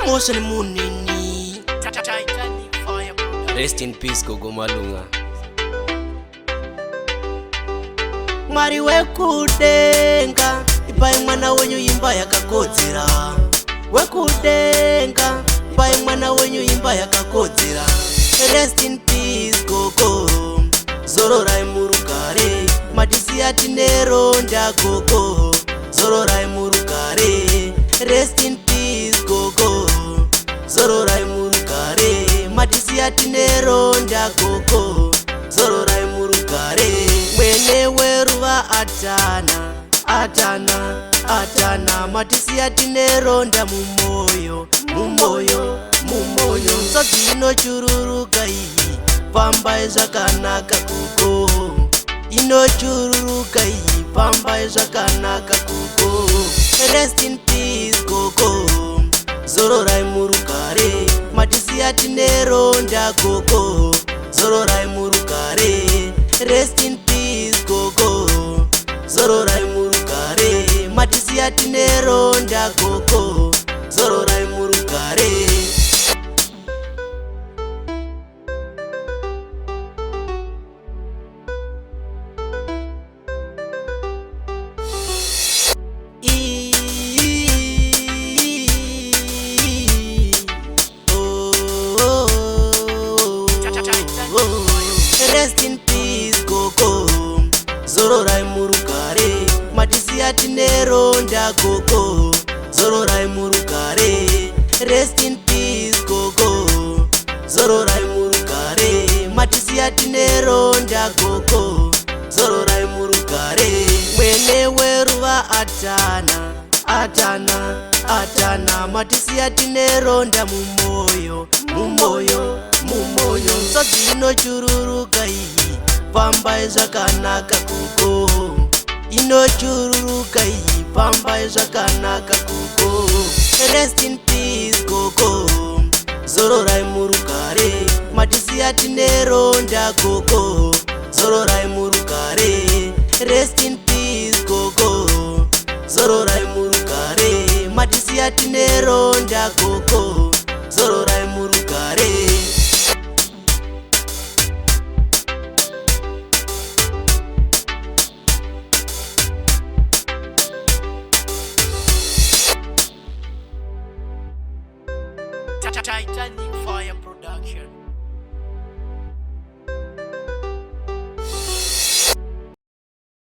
Emotion munini. Titanic fire. Rest in peace Gogo Malunga. Mwari wekudenga, ipai mwana wenyu imba yakakodzera. Wekudenga, ipai mwana wenyu imba yakakodzera. Rest in peace Gogo, zororai murugare. Matisiya tineronda Gogo, zororai murugare. Rest in peace Gogo, zororai murugare. Matisiya tineronda Gogo, zororai murugare. Mwene weruva atana matisiya tineronda mumoyo. Sodzi inochururuka iyi pambai zvakanaka Gogo, inochururuka iyi pambai zvakanaka Gogo. Rest in peace Gogo, zororai murugare. Matisiya tineronda Gogo, zororai murugare. Rest in peace Gogo, zororai murugare. Matisiya tineronda Gogo, zororai murugare. Rest in peace Gogo, zororai murugare. Matisiya tineronda Gogo, zororai murugare. Rest in peace Gogo, zororai murugare. Matisiya tineronda Gogo, zororai murugare. Mwene weruva atana matisiya tineronda mumoyo. Sodzi inochururuka iyi pambai zvakanaka Gogo, inochururuka iyi pambai zvakanaka Gogo. Rest in peace Gogo, zororai murugare. Matisiya tineronda Gogo, zororai murugare. Rest in peace Gogo, zororai murugare. Matisiya tineronda Gogo, zororai murugare. Titanic Fire Production.